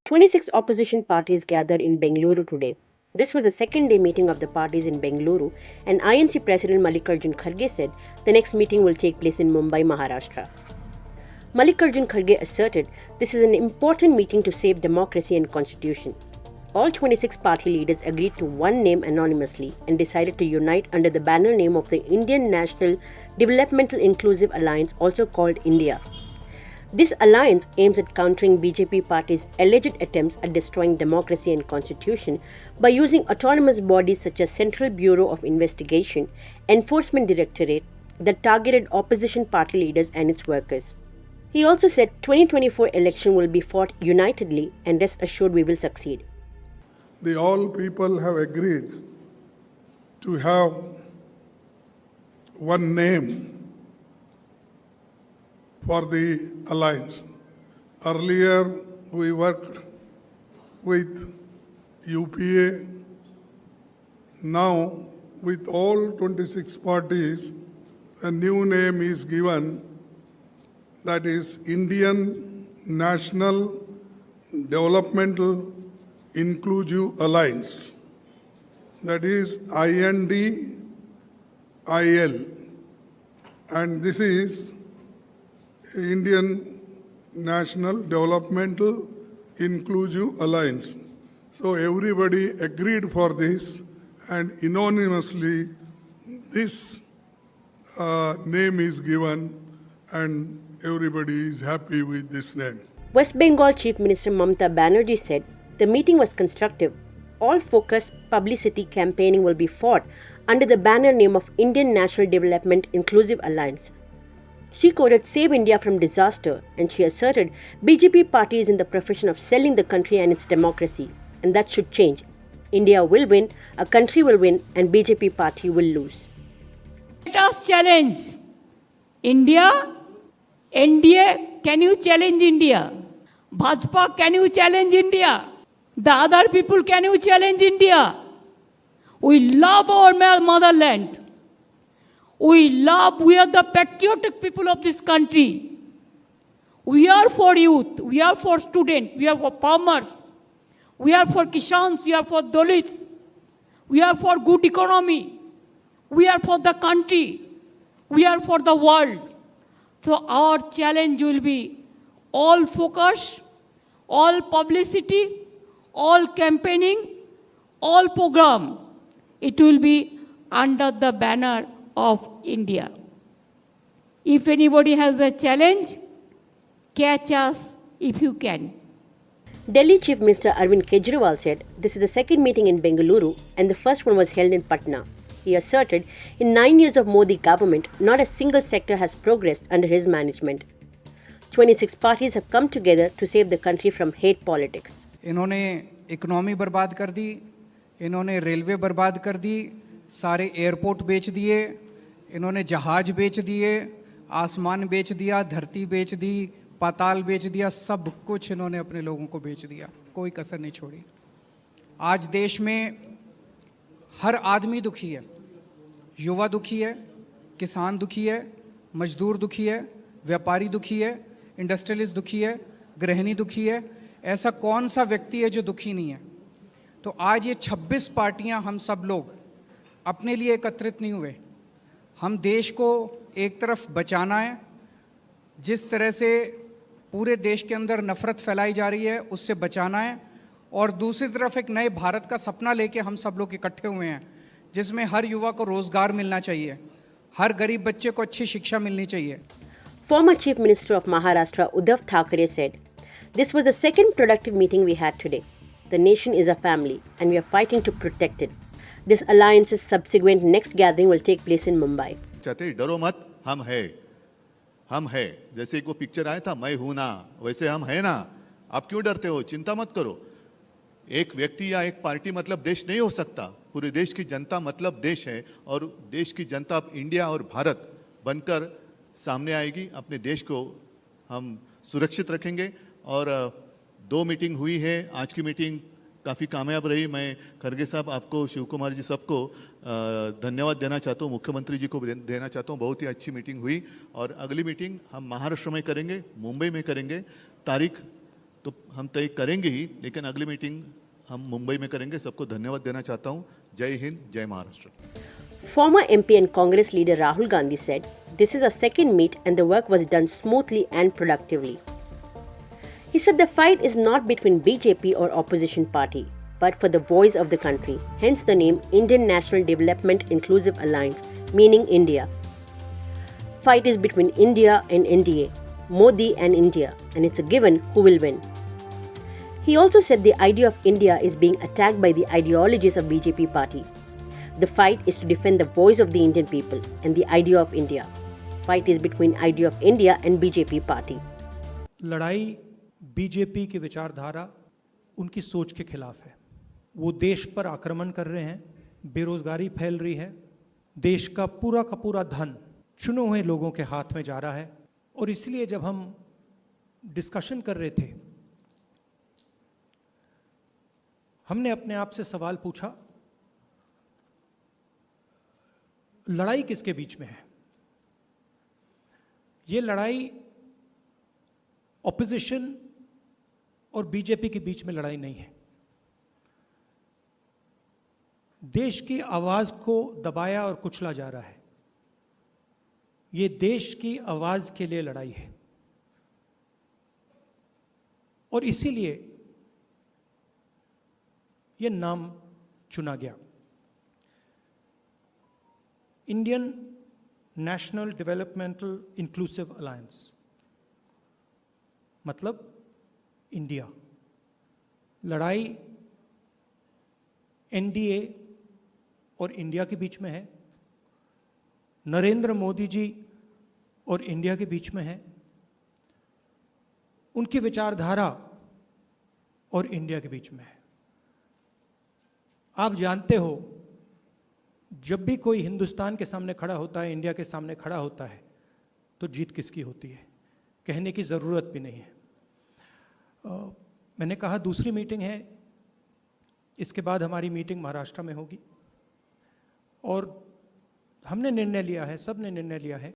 26 opposition parties gathered in Bengaluru today. This was the second day meeting of the parties in Bengaluru, and INC President Mallikarjun Kharge said the next meeting will take place in Mumbai, Maharashtra. Mallikarjun Kharge asserted this is an important meeting to save democracy and constitution. All 26 party leaders agreed to one name anonymously and decided to unite under the banner name of the Indian National Developmental Inclusive Alliance, also called India. This alliance aims at countering BJP party's alleged attempts at destroying democracy and constitution by using autonomous bodies such as Central Bureau of Investigation, Enforcement Directorate that targeted opposition party leaders and its workers. He also said 2024 election will be fought unitedly and rest assured we will succeed. The all people have agreed to have one name for the alliance. Earlier, we worked with UPA. Now, with all 26 parties, a new name is given, that is Indian National Developmental Inclusive Alliance. That is INDIL. And this is Indian National Developmental Inclusive Alliance. So everybody agreed for this, and anonymously this name is given, and everybody is happy with this name. West Bengal Chief Minister Mamata Banerjee said the meeting was constructive. All focused publicity campaigning will be fought under the banner name of Indian National Development Inclusive Alliance. She quoted Save India from disaster, and she asserted BJP party is in the profession of selling the country and its democracy, and that should change. India will win, a country will win, and BJP party will lose. Let us challenge India. NDA, can you challenge India? Bhajpa, can you challenge India? The other people, can you challenge India? We love our motherland. We are the patriotic people of this country. We are for youth, we are for students, we are for farmers, we are for Kishans, we are for Dalits, we are for good economy, we are for the country, we are for the world. So our challenge will be all focus, all publicity, all campaigning, all program. It will be under the banner of India. If anybody has a challenge, catch us if you can. Delhi Chief Minister Arvind Kejriwal said this is the second meeting in Bengaluru and the first one was held in Patna. He asserted in 9 years of Modi government, not a single sector has progressed under his management. 26 parties have come together to save the country from hate politics. इन्होंने economy बर्बाद कर दी, इन्होंने railway बर्बाद कर दी, सारे airport बेच दिए, इन्होंने जहाज बेच दिए, आसमान बेच दिया, धरती बेच दी, पाताल बेच दिया, सब कुछ इन्होंने अपने लोगों को बेच दिया, कोई कसर नहीं छोड़ी। आज देश में हर आदमी दुखी है, युवा दुखी है, किसान दुखी है, मजदूर दुखी है, व्यापारी दुखी है, इंडस्ट्रियलिस्ट दुखी है, गृहिणी दुखी है। ऐसा कौन सा व्यक्ति है जो दुखी नहीं है? तो आज ये 26 पार्टियां, हम सब लोग अपने लिए एकत्रित नहीं हुए। हम देश को एक तरफ बचाना है, जिस तरह से पूरे देश के अंदर नफरत फैलाई जा रही है उससे बचाना है, और दूसरी तरफ एक नए भारत का सपना लेके हम सब लोग इकट्ठे हुए हैं, जिसमें हर युवा को रोजगार मिलना चाहिए, हर गरीब बच्चे को अच्छी शिक्षा मिलनी चाहिए। Former Chief Minister of Maharashtra Uddhav Thackeray said, "This was the second productive meeting we had today. The nation is a family and we are fighting to protect it. This alliance's subsequent next gathering will take place in Mumbai." चाहते डरो मत, हम है। जैसे एक वो picture आया था मैं हूं ना, वैसे हम है ना। आप क्यों डरते हो? चिंता मत करो। एक व्यक्ति या एक पार्टी मतलब देश नहीं हो सकता। पूरे देश की जनता मतलब देश है, और देश की जनता अब इंडिया और भारत बनकर सामने आएगी। अपने देश को हम सुरक्षित रखेंगे। और 2 मीटिंग हुई है, आज की मीटिंग काफ़ी कामयाब रही। मैं खरगे साहब, आपको, शिव कुमार जी, सबको धन्यवाद देना चाहता हूँ, मुख्यमंत्री जी को देना चाहता हूँ। बहुत ही अच्छी मीटिंग हुई, और अगली मीटिंग हम महाराष्ट्र में करेंगे, मुंबई में करेंगे। तारीख तो हम तय करेंगे ही, लेकिन अगली मीटिंग हम मुंबई में करेंगे। सबको धन्यवाद देना चाहता हूँ। जय हिंद, जय Maharashtra. Former MP and Congress leader Rahul Gandhi said, "This is our second meet and the work was done smoothly and productively." He said the fight is not between BJP or opposition party, but for the voice of the country, hence the name Indian National Development Inclusive Alliance, meaning India. Fight is between India and NDA, Modi and India, and it's a given who will win. He also said the idea of India is being attacked by the ideologies of BJP party. The fight is to defend the voice of the Indian people and the idea of India. Fight is between idea of India and BJP party. लड़ाई BJP की विचारधारा उनकी सोच के खिलाफ है। वो देश पर आक्रमण कर रहे हैं, बेरोजगारी फैल रही है, देश का पूरा धन चुने हुए लोगों के हाथ में जा रहा है। और इसलिए जब हम डिस्कशन कर रहे थे, हमने अपने आप से सवाल पूछा, लड़ाई किसके बीच में है? ये लड़ाई ऑपोजिशन और बीजेपी के बीच में लड़ाई नहीं है। देश की आवाज को दबाया और कुचला जा रहा है। ये देश की आवाज के लिए लड़ाई है और इसीलिए ये नाम चुना गया, Indian national developmental inclusive alliance, मतलब इंडिया। लड़ाई एनडीए और इंडिया के बीच में है, नरेंद्र मोदी जी और इंडिया के बीच में है, उनकी विचारधारा और इंडिया के बीच में है। आप जानते हो, जब भी कोई हिंदुस्तान के सामने खड़ा होता है, इंडिया के सामने खड़ा होता है, तो जीत किसकी होती है? कहने की ज़रूरत भी नहीं है। मैंने कहा दूसरी मीटिंग है, इसके बाद हमारी मीटिंग महाराष्ट्र में होगी और हमने निर्णय लिया है, सब ने निर्णय लिया है